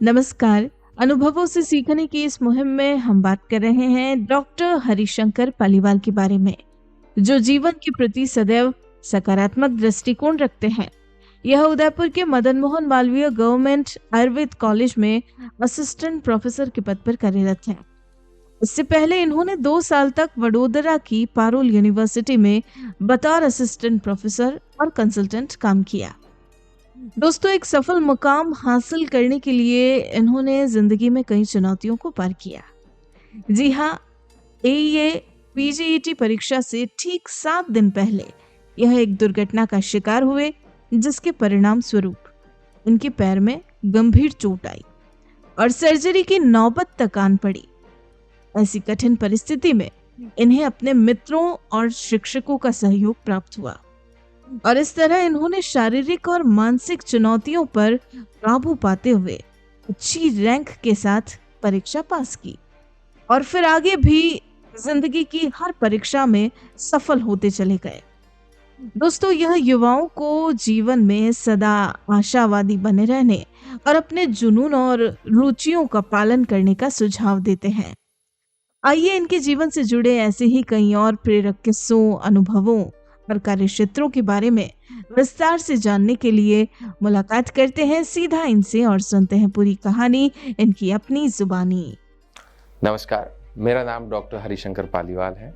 नमस्कार। अनुभवों से सीखने की इस मुहिम में हम बात कर रहे हैं डॉक्टर हरिशंकर पालीवाल के बारे में, जो जीवन के प्रति सदैव सकारात्मक दृष्टिकोण रखते हैं। यह उदयपुर के मदन मोहन मालवीय गवर्नमेंट आयुर्वेद कॉलेज में असिस्टेंट प्रोफेसर के पद पर कार्यरत हैं। इससे पहले इन्होंने 2 साल तक वडोदरा की पारुल यूनिवर्सिटी में बतौर असिस्टेंट प्रोफेसर और कंसल्टेंट काम किया। दोस्तों, एक सफल मुकाम हासिल करने के लिए इन्होंने जिंदगी में कई चुनौतियों को पार किया। जी हाँ, एईए पीजीईटी परीक्षा से ठीक 7 दिन पहले यह एक दुर्घटना का शिकार हुए, जिसके परिणाम स्वरूप इनके पैर में गंभीर चोट आई और सर्जरी की नौबत तक आन पड़ी। ऐसी कठिन परिस्थिति में इन्हें अपने मित्रों और शिक्षकों का सहयोग प्राप्त हुआ और इस तरह इन्होंने शारीरिक और मानसिक चुनौतियों पर काबू पाते हुए अच्छी रैंक के साथ परीक्षा पास की और फिर आगे भी जिंदगी की हर परीक्षा में सफल होते चले गए। दोस्तों, यह युवाओं को जीवन में सदा आशावादी बने रहने और अपने जुनून और रुचियों का पालन करने का सुझाव देते हैं। आइए इनके जीवन से जुड़े ऐसे ही कई और प्रेरक किस्सों, अनुभवों और कार्य क्षेत्रों के बारे में विस्तार से जानने के लिए मुलाकात करते हैं सीधा इनसे और सुनते हैं पूरी कहानी इनकी अपनी जुबानी। नमस्कार, मेरा नाम डॉक्टर हरिशंकर पालीवाल है।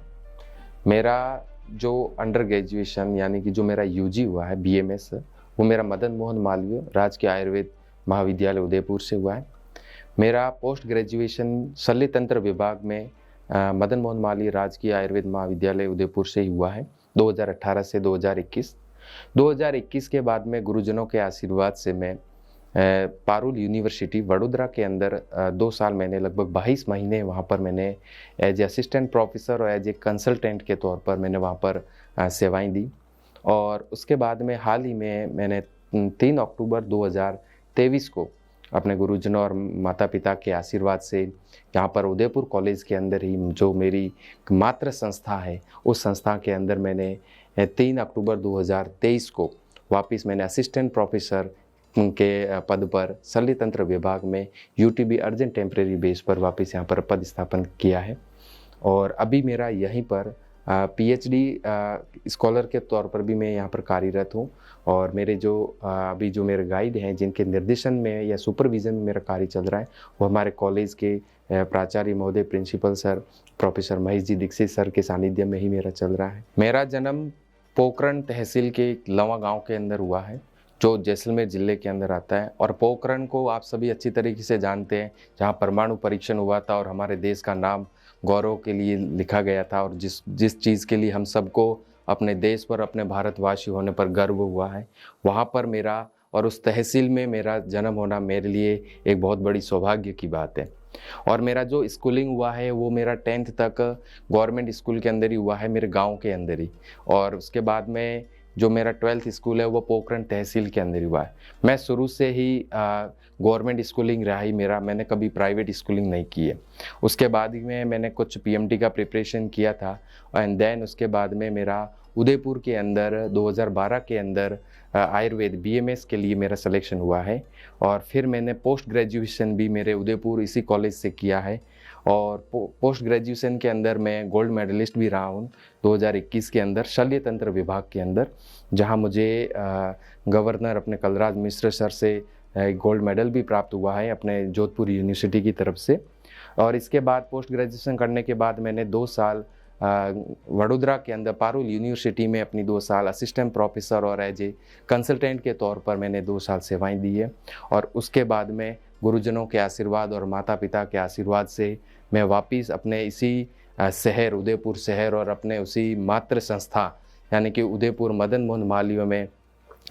मेरा जो अंडर ग्रेजुएशन यानी कि जो मेरा यूजी हुआ है बीएमएस, वो मेरा मदन मोहन मालवीय राजकीय आयुर्वेद महाविद्यालय उदयपुर से हुआ है। मेरा पोस्ट ग्रेजुएशन शल्य तंत्र विभाग में मदन मोहन मालवीय राजकीय आयुर्वेद महाविद्यालय उदयपुर से ही हुआ है 2018 से 2021। 2021 के बाद में गुरुजनों के आशीर्वाद से मैं पारुल यूनिवर्सिटी वडोदरा के अंदर 2 साल मैंने लगभग 22 महीने वहाँ पर मैंने एज ए असिस्टेंट प्रोफेसर और एज ए कंसल्टेंट के तौर पर मैंने वहाँ पर सेवाएं दी। और उसके बाद में हाल ही में मैंने 3 अक्टूबर 2023 को अपने गुरुजनों और माता पिता के आशीर्वाद से यहाँ पर उदयपुर कॉलेज के अंदर ही जो मेरी मातृ संस्था है, उस संस्था के अंदर मैंने 3 अक्टूबर 2023 को वापस मैंने असिस्टेंट प्रोफेसर के पद पर शल्य तंत्र विभाग में यूटीबी अर्जेंट टेम्परेरी बेस पर वापस यहाँ पर पद स्थापन किया है। और अभी मेरा यहीं पर पीएचडी स्कॉलर के तौर पर भी मैं यहाँ पर कार्यरत हूँ। और मेरे जो अभी जो मेरे गाइड हैं, जिनके निर्देशन में या सुपरविज़न में मेरा कार्य चल रहा है, वो हमारे कॉलेज के प्राचार्य महोदय, principal sir professor Mahesh ji Dixit sir के सानिध्य में ही मेरा चल रहा है। मेरा जन्म पोखरण तहसील के लवा गाँव के अंदर हुआ है, जो जैसलमेर जिले के अंदर आता है। और पोखरण को आप सभी अच्छी तरीके से जानते हैं, जहाँ परमाणु परीक्षण हुआ था और हमारे देश का नाम गौरव के लिए लिखा गया था, और जिस चीज़ के लिए हम सबको अपने देश पर, अपने भारतवासी होने पर गर्व हुआ है, वहाँ पर मेरा और उस तहसील में मेरा जन्म होना मेरे लिए एक बहुत बड़ी सौभाग्य की बात है। और मेरा जो स्कूलिंग हुआ है वो मेरा 10th तक गवर्नमेंट स्कूल के अंदर ही हुआ है, मेरे गाँव के अंदर ही। और उसके बाद में जो मेरा 12th स्कूल है वो पोखरण तहसील के अंदर हुआ है। मैं शुरू से ही गवर्नमेंट स्कूलिंग रहा ही मेरा, मैंने कभी प्राइवेट स्कूलिंग नहीं की है। उसके बाद में मैंने कुछ पीएमटी का प्रिपरेशन किया था, एंड देन उसके बाद में मेरा उदयपुर के अंदर 2012 के अंदर आयुर्वेद बीएमएस के लिए मेरा सिलेक्शन हुआ है। और फिर मैंने पोस्ट ग्रेजुएशन भी मेरे उदयपुर इसी कॉलेज से किया है। और पोस्ट ग्रेजुएशन के अंदर मैं गोल्ड मेडलिस्ट भी रहा हूँ 2021 के अंदर शल्य तंत्र विभाग के अंदर, जहाँ मुझे गवर्नर अपने कलराज मिश्र सर से गोल्ड मेडल भी प्राप्त हुआ है अपने जोधपुर यूनिवर्सिटी की तरफ से। और इसके बाद पोस्ट ग्रेजुएशन करने के बाद मैंने 2 साल वडोदरा के अंदर पारुल यूनिवर्सिटी में अपनी 2 साल असिस्टेंट प्रोफेसर और एज ए कंसल्टेंट के तौर पर मैंने 2 साल सेवाएं दी है। और उसके बाद में गुरुजनों के आशीर्वाद और माता पिता के आशीर्वाद से मैं वापस अपने इसी शहर उदयपुर शहर और अपने उसी मातृ संस्था यानी कि उदयपुर मदन मोहन मालवीय में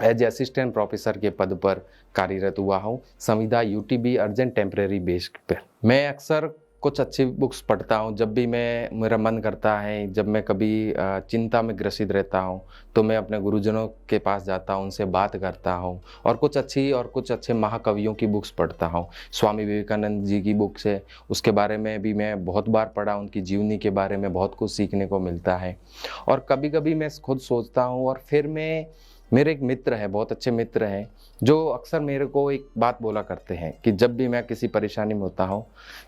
एज ए असिस्टेंट प्रोफेसर के पद पर कार्यरत हुआ हूँ, संविदा यूटीबी अर्जेंट टेम्परेरी बेस पर। मैं अक्सर कुछ अच्छी बुक्स पढ़ता हूँ जब भी मेरा मन करता है। जब मैं कभी चिंता में ग्रसित रहता हूँ तो मैं अपने गुरुजनों के पास जाता हूँ, उनसे बात करता हूँ और कुछ अच्छे महाकवियों की बुक्स पढ़ता हूँ। स्वामी विवेकानंद जी की बुक्स है, उसके बारे में भी मैं बहुत बार पढ़ा, उनकी जीवनी के बारे में बहुत कुछ सीखने को मिलता है। और कभी कभी मैं खुद सोचता हूँ और फिर मैं मेरे एक मित्र हैं, बहुत अच्छे मित्र हैं, जो अक्सर मेरे को एक बात बोला करते हैं कि जब भी मैं किसी परेशानी में होता हूँ,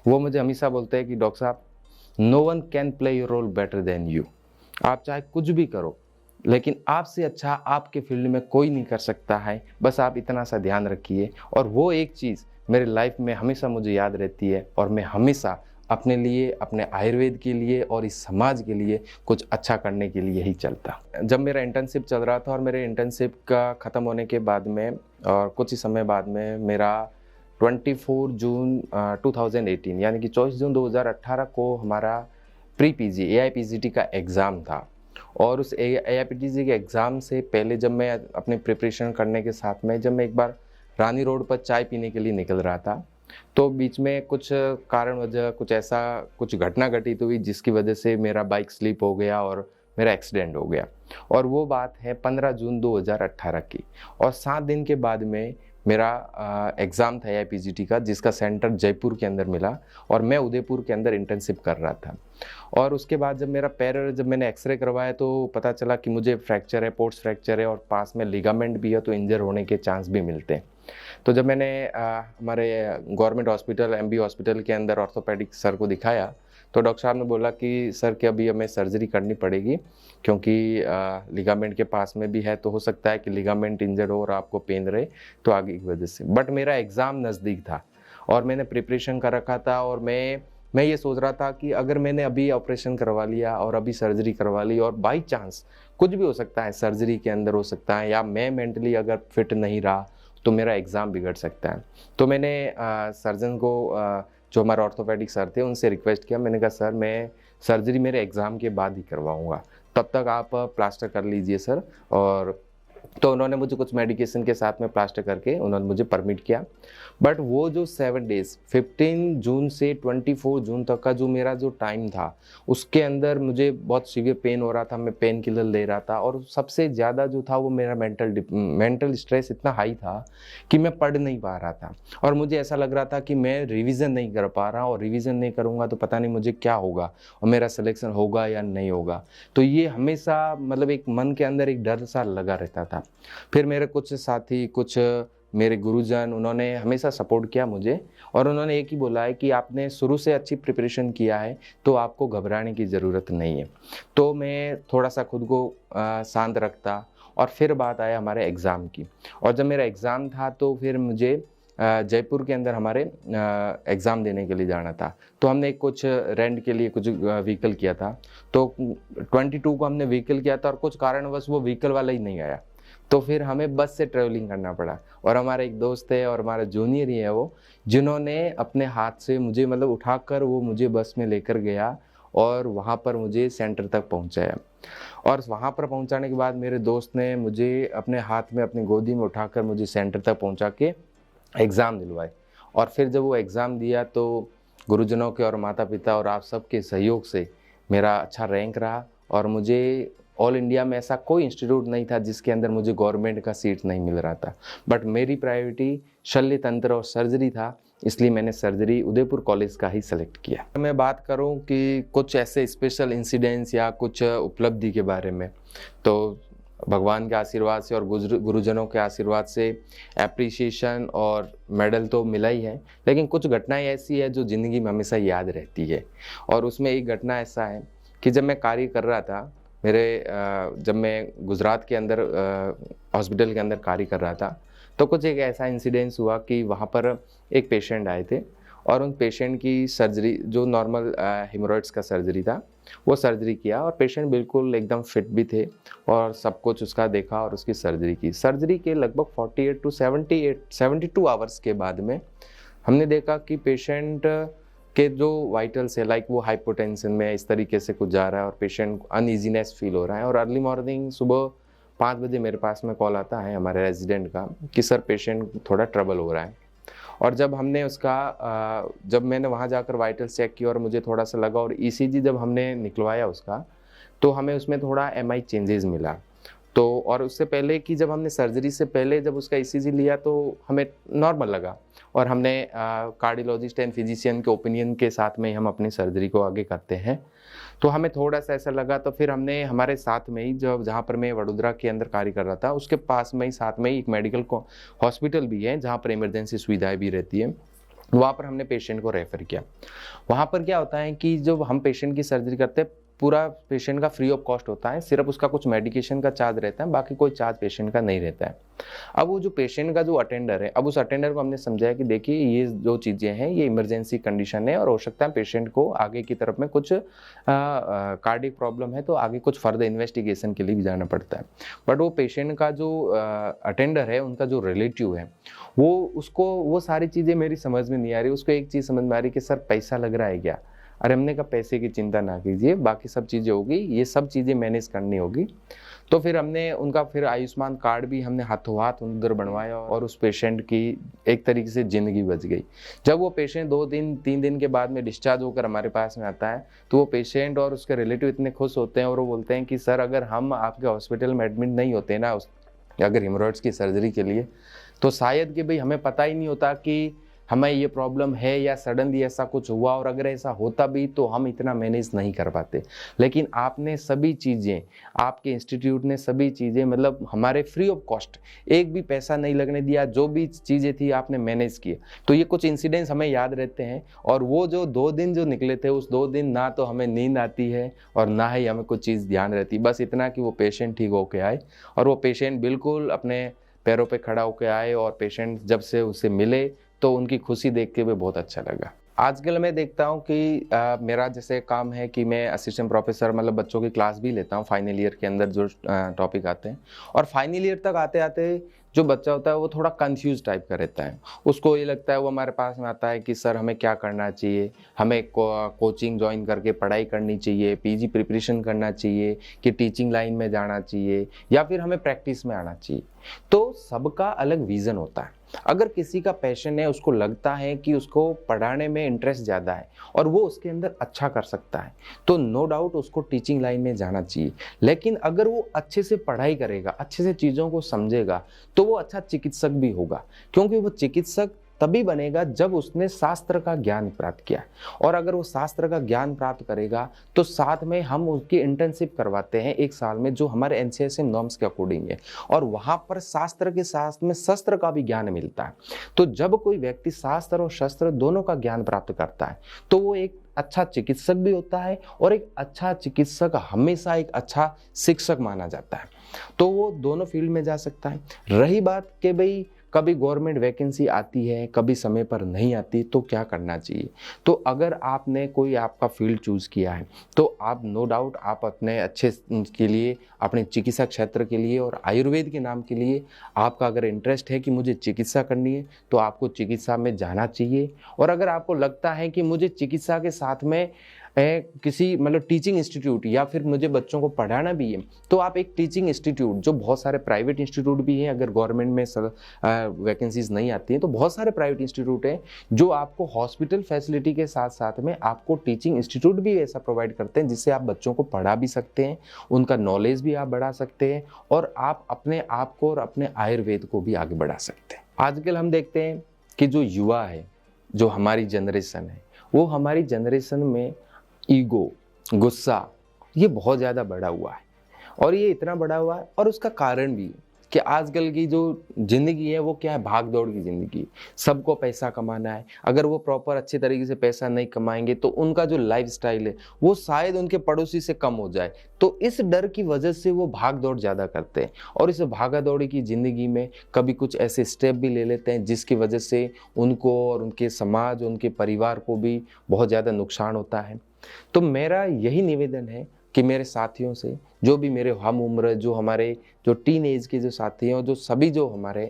वो मुझे हमेशा बोलते हैं कि डॉक्टर साहब, no one can play your role better than you. आप चाहे कुछ भी करो, लेकिन आपसे अच्छा आपके फील्ड में कोई नहीं कर सकता है, बस आप इतना सा ध्यान रखिए। और वो एक चीज़ मेरे लाइफ में हमेशा मुझे याद रहती है, और मैं हमेशा अपने लिए, अपने आयुर्वेद के लिए और इस समाज के लिए कुछ अच्छा करने के लिए ही चलता। जब मेरा इंटर्नशिप चल रहा था और मेरे इंटर्नशिप का ख़त्म होने के बाद में और कुछ ही समय बाद में मेरा 24 जून 2018 यानी कि 24 जून 2018 को हमारा प्री पीजी एआईपीजीटी का एग्ज़ाम था। और उस एआईपीजीटी के एग्ज़ाम से पहले जब मैं अपने प्रिपरेशन करने के साथ में जब मैं एक बार रानी रोड पर चाय पीने के लिए निकल रहा था, तो बीच में कुछ कारण वजह कुछ घटना घटित हुई जिसकी वजह से मेरा बाइक स्लिप हो गया और मेरा एक्सीडेंट हो गया। और वो बात है 15 जून 2018 की। और 7 दिन के बाद में मेरा एग्ज़ाम था एआईपीजीटी का, जिसका सेंटर जयपुर के अंदर मिला और मैं उदयपुर के अंदर इंटर्नशिप कर रहा था। और उसके बाद जब मैंने एक्सरे करवाया तो पता चला कि मुझे फ्रैक्चर है, पोर्ट्स फ्रैक्चर है और पास में लिगामेंट भी है, तो इंजर होने के चांस भी मिलते हैं। तो जब मैंने हमारे गवर्नमेंट हॉस्पिटल एमबी हॉस्पिटल के अंदर ऑर्थोपेडिक सर को दिखाया, तो डॉक्टर साहब ने बोला कि सर कि अभी हमें सर्जरी करनी पड़ेगी, क्योंकि लिगामेंट के पास में भी है, तो हो सकता है कि लिगामेंट इंजर्ड हो और आपको पेन रहे, तो आगे की वजह से। बट मेरा एग्ज़ाम नज़दीक था और मैंने प्रिपरेशन कर रखा था, और मैं ये सोच रहा था कि अगर मैंने अभी ऑपरेशन करवा लिया और अभी सर्जरी करवा ली, और बाई चांस कुछ भी हो सकता है, सर्जरी के अंदर हो सकता है, या मैं मेंटली अगर फिट नहीं रहा तो मेरा एग्ज़ाम बिगड़ सकता है। तो मैंने सर्जन को जो हमारे ऑर्थोपेडिक सर थे उनसे रिक्वेस्ट किया। मैंने कहा सर, मैं सर्जरी मेरे एग्ज़ाम के बाद ही करवाऊँगा, तब तक आप प्लास्टर कर लीजिए सर। और तो उन्होंने मुझे कुछ मेडिकेशन के साथ में प्लास्टर करके उन्होंने मुझे परमिट किया। बट वो जो 7 डेज़ 15 जून से 24 जून तक का जो मेरा जो टाइम था, उसके अंदर मुझे बहुत सीवियर पेन हो रहा था, मैं पेन किलर ले रहा था, और सबसे ज़्यादा जो था वो मेरा मेंटल स्ट्रेस इतना हाई था कि मैं पढ़ नहीं पा रहा था। और मुझे ऐसा लग रहा था कि मैं रिवीजन नहीं कर पा रहा, और रिवीजन नहीं करूँगा तो पता नहीं मुझे क्या होगा और मेरा सिलेक्शन होगा या नहीं होगा। तो ये हमेशा मतलब एक मन के अंदर एक डर सा लगा रहता था। फिर मेरे कुछ साथी, कुछ मेरे गुरुजन, उन्होंने हमेशा सपोर्ट किया मुझे, और उन्होंने एक ही बोला है कि आपने शुरू से अच्छी प्रिपरेशन किया है तो आपको घबराने की ज़रूरत नहीं है। तो मैं थोड़ा सा खुद को शांत रखता। और फिर बात आया हमारे एग्ज़ाम की, और जब मेरा एग्ज़ाम था तो फिर मुझे जयपुर के अंदर हमारे एग्ज़ाम देने के लिए जाना था। तो हमने कुछ रेंट के लिए कुछ व्हीकल किया था, तो 22 को हमने व्हीकल किया था, और कुछ कारणवश वो व्हीकल वाला ही नहीं आया, तो फिर हमें बस से ट्रैवलिंग करना पड़ा। और हमारा एक दोस्त है और हमारा जूनियर ही है वो, जिन्होंने अपने हाथ से मुझे मतलब उठाकर वो मुझे बस में लेकर गया और वहाँ पर मुझे सेंटर तक पहुँचाया। और वहाँ पर पहुँचाने के बाद मेरे दोस्त ने मुझे अपने हाथ में अपनी गोदी में उठाकर मुझे सेंटर तक पहुँचा के एग्ज़ाम दिलवाए। और फिर जब वो एग्ज़ाम दिया तो गुरुजनों के और माता पिता और आप सबके सहयोग से मेरा अच्छा रैंक रहा, और मुझे ऑल इंडिया में ऐसा कोई इंस्टीट्यूट नहीं था जिसके अंदर मुझे गवर्नमेंट का सीट नहीं मिल रहा था। बट मेरी प्रायोरिटी शल्य तंत्र और सर्जरी था, इसलिए मैंने सर्जरी उदयपुर कॉलेज का ही सेलेक्ट किया। मैं बात करूं कि कुछ ऐसे स्पेशल इंसिडेंट्स या कुछ उपलब्धि के बारे में, तो भगवान के आशीर्वाद से और गुरुजनों के आशीर्वाद से एप्रिसिएशन और मेडल तो मिला ही है, लेकिन कुछ घटनाएं ऐसी है जो ज़िंदगी में हमेशा याद रहती है। और उसमें एक घटना ऐसा है कि जब मैं कार्य कर रहा था, जब मैं गुजरात के अंदर हॉस्पिटल के अंदर कार्य कर रहा था, तो कुछ एक ऐसा इंसिडेंस हुआ कि वहाँ पर एक पेशेंट आए थे, और उन पेशेंट की सर्जरी जो नॉर्मल हेमोरॉइड्स का सर्जरी था, वो सर्जरी किया, और पेशेंट बिल्कुल एकदम फिट भी थे, और सब कुछ उसका देखा और उसकी सर्जरी की। सर्जरी के लगभग 48 टू 72 आवर्स के बाद में हमने देखा कि पेशेंट के जो वाइटल्स है, लाइक वो हाइपोटेंशन में इस तरीके से कुछ जा रहा है, और पेशेंट अनईजीनेस फील हो रहा है। और अर्ली मॉर्निंग सुबह 5 बजे मेरे पास में कॉल आता है हमारे रेजिडेंट का कि सर पेशेंट थोड़ा ट्रबल हो रहा है। और जब मैंने वहाँ जाकर वाइटल्स चेक किया और मुझे थोड़ा सा लगा, और ईसीजी जब हमने निकलवाया उसका, तो हमें उसमें थोड़ा एमआई चेंजेस मिला। तो और उससे पहले कि जब हमने सर्जरी से पहले जब उसका ईसीजी लिया तो हमें नॉर्मल लगा, और हमने कार्डियोलॉजिस्ट एंड फिजिशियन के ओपिनियन के साथ में ही हम अपनी सर्जरी को आगे करते हैं। तो हमें थोड़ा सा ऐसा लगा, तो फिर हमने हमारे साथ में ही जो जहाँ पर मैं वडोदरा के अंदर कार्य कर रहा था उसके पास में ही साथ में ही एक मेडिकल हॉस्पिटल भी है जहाँ पर इमरजेंसी सुविधाएं भी रहती है, वहाँ पर हमने पेशेंट को रेफ़र किया। वहाँ पर क्या होता है कि जब हम पेशेंट की सर्जरी करते हैं, पूरा पेशेंट का फ्री ऑफ कॉस्ट होता है, सिर्फ उसका कुछ मेडिकेशन का चार्ज रहता है, बाकी कोई चार्ज पेशेंट का नहीं रहता है। अब वो जो पेशेंट का जो अटेंडर है, अब उस अटेंडर को हमने समझाया कि देखिए ये जो चीज़ें हैं ये इमरजेंसी कंडीशन है और हो सकता है पेशेंट को आगे की तरफ में कुछ कार्डियक प्रॉब्लम है, तो आगे कुछ फर्दर इन्वेस्टिगेशन के लिए भी जाना पड़ता है। बट वो पेशेंट का जो अटेंडर है, उनका जो रिलेटिव है, उसको वो सारी चीज़ें मेरी समझ में नहीं आ रही। उसको एक चीज़ समझ में आ रही कि सर पैसा लग रहा है क्या? अरे हमने कहा पैसे की चिंता ना कीजिए, बाकी सब चीज़ें होगी, ये सब चीज़ें मैनेज करनी होगी। तो फिर हमने उनका फिर आयुष्मान कार्ड भी हमने हाथों हाथ उधर बनवाया और उस पेशेंट की एक तरीके से ज़िंदगी बच गई। जब वो पेशेंट 2 दिन 3 दिन के बाद में डिस्चार्ज होकर हमारे पास में आता है, तो वो पेशेंट और उसके रिलेटिव इतने खुश होते हैं और वो बोलते हैं कि सर अगर हम आपके हॉस्पिटल में एडमिट नहीं होते ना अगर हेमोरॉइड्स की सर्जरी के लिए, तो शायद कि भाई हमें पता ही नहीं होता कि हमें ये प्रॉब्लम है या सडनली ऐसा कुछ हुआ, और अगर ऐसा होता भी तो हम इतना मैनेज नहीं कर पाते। लेकिन आपने सभी चीज़ें, आपके इंस्टीट्यूट ने सभी चीज़ें मतलब हमारे फ्री ऑफ कॉस्ट, एक भी पैसा नहीं लगने दिया, जो भी चीज़ें थी आपने मैनेज किया। तो ये कुछ इंसिडेंट्स हमें याद रहते हैं, और वो जो 2 दिन जो निकले थे, उस 2 दिन ना तो हमें नींद आती है और ना ही हमें कुछ चीज़ ध्यान रहती, बस इतना कि वो पेशेंट ठीक होके आए, और वो पेशेंट बिल्कुल अपने पैरों पे खड़ा होके आए, और पेशेंट जब से उससे मिले तो उनकी खुशी देख के भी बहुत अच्छा लगा। आजकल मैं देखता हूँ कि मेरा जैसे काम है कि मैं असिस्टेंट प्रोफेसर मतलब बच्चों की क्लास भी लेता हूँ फाइनल ईयर के अंदर जो टॉपिक आते हैं, और फाइनल ईयर तक आते आते जो बच्चा होता है वो थोड़ा कंफ्यूज टाइप का रहता है। उसको ये लगता है, वो हमारे पास में आता है कि सर हमें क्या करना चाहिए, हमें कोचिंग ज्वाइन करके पढ़ाई करनी चाहिए, पीजी प्रिपरेशन करना चाहिए, कि टीचिंग लाइन में जाना चाहिए, या फिर हमें प्रैक्टिस में आना चाहिए। तो सबका अलग विज़न होता है। अगर किसी का पैशन है, उसको लगता है कि उसको पढ़ाने में इंटरेस्ट ज़्यादा है और वो उसके अंदर अच्छा कर सकता है, तो नो डाउट उसको टीचिंग लाइन में जाना चाहिए। लेकिन अगर वो अच्छे से पढ़ाई करेगा, अच्छे से चीज़ों को समझेगा, तो वो अच्छा चिकित्सक भी होगा, क्योंकि वो चिकित्सक तभी बनेगा जब उसने शास्त्र का ज्ञान प्राप्त किया। और अगर वो शास्त्र का ज्ञान प्राप्त करेगा तो साथ में हम उसकी इंटर्नशिप करवाते हैं 1 साल में, जो हमारे एनसीएसएम नॉर्म्स के अकॉर्डिंग है, और वहाँ पर शास्त्र के साथ में शस्त्र का भी ज्ञान मिलता है। तो जब कोई व्यक्ति शास्त्र और शस्त्र दोनों का ज्ञान प्राप्त करता है तो वो एक अच्छा चिकित्सक भी होता है, और एक अच्छा चिकित्सक हमेशा एक अच्छा शिक्षक माना जाता है। तो वो दोनों फील्ड में जा सकता है। रही बात कि भाई कभी गवर्नमेंट वैकेंसी आती है, कभी समय पर नहीं आती, तो क्या करना चाहिए? तो अगर आपने कोई आपका फील्ड चूज़ किया है तो आप नो डाउट आप अपने अच्छे के लिए, अपने चिकित्सा क्षेत्र के लिए और आयुर्वेद के नाम के लिए आपका अगर इंटरेस्ट है कि मुझे चिकित्सा करनी है, तो आपको चिकित्सा में जाना चाहिए। और अगर आपको लगता है कि मुझे चिकित्सा के साथ में किसी मतलब टीचिंग इंस्टीट्यूट या फिर मुझे बच्चों को पढ़ाना भी है, तो आप एक टीचिंग इंस्टीट्यूट, जो बहुत सारे प्राइवेट इंस्टीट्यूट भी हैं, अगर गवर्नमेंट में वैकेंसीज नहीं आती हैं तो बहुत सारे प्राइवेट इंस्टीट्यूट हैं जो आपको हॉस्पिटल फैसिलिटी के साथ साथ में आपको टीचिंग इंस्टीट्यूट भी ऐसा प्रोवाइड करते हैं जिससे आप बच्चों को पढ़ा भी सकते हैं, उनका नॉलेज भी आप बढ़ा सकते हैं, और आप अपने आप को और अपने आयुर्वेद को भी आगे बढ़ा सकते हैं। आजकल हम देखते हैं कि जो युवा है, जो हमारी जनरेशन है, वो हमारी जनरेशन में ईगो, गुस्सा, ये बहुत ज़्यादा बढ़ा हुआ है। और ये इतना बढ़ा हुआ है, और उसका कारण भी है कि आजकल की जो ज़िंदगी है वो क्या है, भाग दौड़ की ज़िंदगी। सबको पैसा कमाना है, अगर वो प्रॉपर अच्छे तरीके से पैसा नहीं कमाएंगे तो उनका जो लाइफस्टाइल है वो शायद उनके पड़ोसी से कम हो जाए। तो इस डर की वजह से वो भाग दौड़ ज़्यादा करते हैं, और इस भागा दौड़ी की ज़िंदगी में कभी कुछ ऐसे स्टेप भी ले लेते हैं जिसकी वजह से उनको और उनके समाज, उनके परिवार को भी बहुत ज़्यादा नुकसान होता है। तो मेरा यही निवेदन है कि मेरे साथियों से, जो भी मेरे हम उम्र, जो टीन एज के जो साथी हैं, और जो सभी जो हमारे,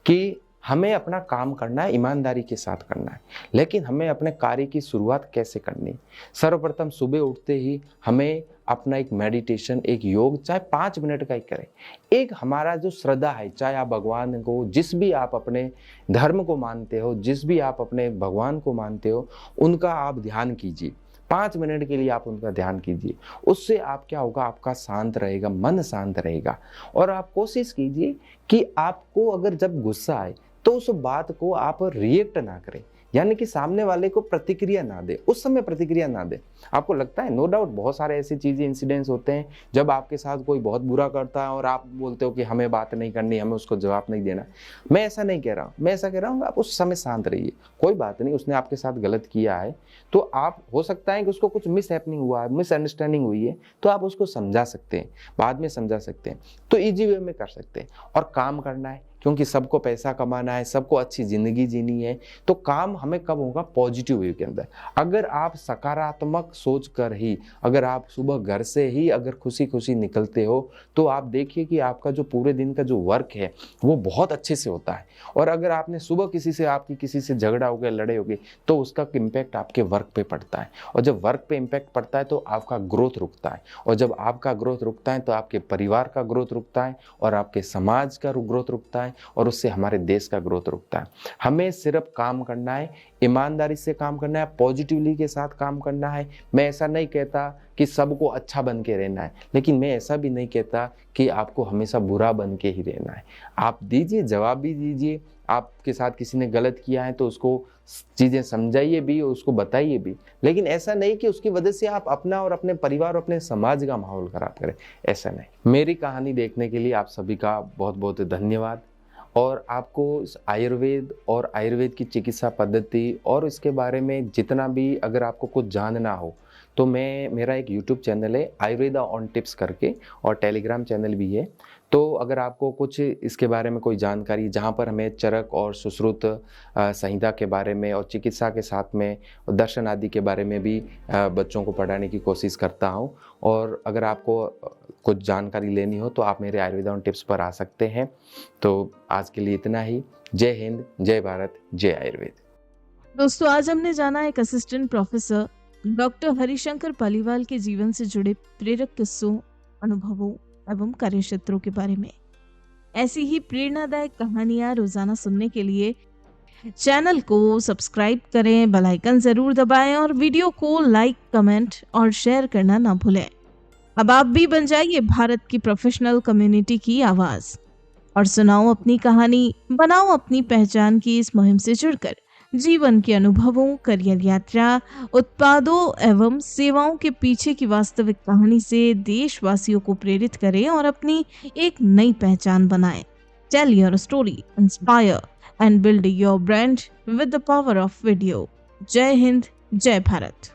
कि हमें अपना काम करना है, ईमानदारी के साथ करना है। लेकिन हमें अपने कार्य की शुरुआत कैसे करनी? सर्वप्रथम सुबह उठते ही हमें अपना एक मेडिटेशन, एक योग, चाहे 5 मिनट का ही करें। एक हमारा जो श्रद्धा है, चाहे आप भगवान को, जिस भी आप अपने धर्म को मानते हो, जिस भी आप अपने भगवान को मानते हो, उनका आप ध्यान कीजिए। 5 मिनट के लिए आप उनका ध्यान कीजिए। उससे आप क्या होगा, आपका शांत रहेगा, मन शांत रहेगा। और आप कोशिश कीजिए कि आपको अगर जब गुस्सा आए तो उस बात को आप रिएक्ट ना करें, यानी कि सामने वाले को प्रतिक्रिया ना दे, उस समय प्रतिक्रिया ना दे। आपको लगता है, नो डाउट बहुत सारे ऐसी चीजें, इंसिडेंट्स होते हैं जब आपके साथ कोई बहुत बुरा करता है और आप बोलते हो कि हमें बात नहीं करनी, हमें उसको जवाब नहीं देना। मैं ऐसा नहीं कह रहा हूँ, मैं ऐसा कह रहा हूँ आप उस समय शांत रहिए। कोई बात नहीं, उसने आपके साथ गलत किया है तो आप, हो सकता है कि उसको कुछ मिस हैपनिंग हुआ है, मिसअंडरस्टैंडिंग हुई है, तो आप उसको समझा सकते हैं, बाद में समझा सकते हैं, तो इजी वे में कर सकते हैं। और काम करना है, क्योंकि सबको पैसा कमाना है, सबको अच्छी जिंदगी जीनी है, तो काम हमें कब होगा, पॉजिटिव वे के अंदर। अगर आप सकारात्मक सोच कर ही, अगर आप सुबह घर से ही अगर खुशी खुशी निकलते हो, तो आप देखिए कि आपका जो पूरे दिन का जो वर्क है वो बहुत अच्छे से होता है। और अगर आपने सुबह आपकी किसी से झगड़ा हो गया, लड़े हो गए, तो उसका इम्पैक्ट आपके वर्क पे पड़ता है। और जब वर्क पे इम्पैक्ट पड़ता है तो आपका ग्रोथ रुकता है, और जब आपका ग्रोथ रुकता है तो आपके परिवार का ग्रोथ रुकता है, और आपके समाज का ग्रोथ रुकता है, और उससे हमारे देश का ग्रोथ रुकता है। हमें सिर्फ काम करना है, ईमानदारी से काम करना है, पॉजिटिवली के साथ काम करना है। मैं ऐसा नहीं कहता कि सबको अच्छा बन के रहना है, लेकिन मैं ऐसा भी नहीं कहता कि आपको हमेशा बुरा बन के ही रहना है। आप दीजिए, जवाब भी दीजिए। आपके साथ किसी ने गलत किया है तो उसको चीज़ें समझाइए भी, उसको बताइए भी, लेकिन ऐसा नहीं कि उसकी वजह से आप अपना और अपने परिवार और अपने समाज का माहौल खराब करें, ऐसा नहीं। मेरी कहानी देखने के लिए आप सभी का बहुत बहुत धन्यवाद। और आपको आयुर्वेद और आयुर्वेद की चिकित्सा पद्धति और इसके बारे में जितना भी अगर आपको कुछ जानना हो, तो मेरा एक यूट्यूब चैनल है आयुर्वेदा ऑन टिप्स करके, और टेलीग्राम चैनल भी है। तो अगर आपको कुछ इसके बारे में कोई जानकारी, जहाँ पर हमें चरक और सुश्रुत संहिता के बारे में और चिकित्सा के साथ में दर्शन आदि के बारे में भी बच्चों को पढ़ाने की कोशिश करता हूँ। और अगर आपको कुछ जानकारी लेनी हो तो आप मेरे आयुर्वेदा ऑन टिप्स पर आ सकते हैं। तो आज के लिए इतना ही। जय हिंद, जय भारत, जय आयुर्वेद। दोस्तों, आज हमने जाना एक assistant professor doctor Harishankar Paliwal के जीवन से जुड़े प्रेरक किस्सों, अनुभवों एवं कार्यक्षेत्रों के बारे में। ऐसी ही प्रेरणादायक कहानियां रोजाना सुनने के लिए चैनल को सब्सक्राइब करें, बेल आइकन जरूर दबाएं और वीडियो को लाइक, कमेंट और शेयर करना ना भूलें। अब आप भी बन जाइए भारत की प्रोफेशनल कम्युनिटी की आवाज और सुनाओ अपनी कहानी, बनाओ अपनी पहचान की इस मुहिम से जुड़कर जीवन के अनुभवों, करियर यात्रा, उत्पादों एवं सेवाओं के पीछे की वास्तविक कहानी से देशवासियों को प्रेरित करें और अपनी एक नई पहचान बनाएं। Tell your story, inspire and build your brand with the power of video. जय हिंद, जय भारत।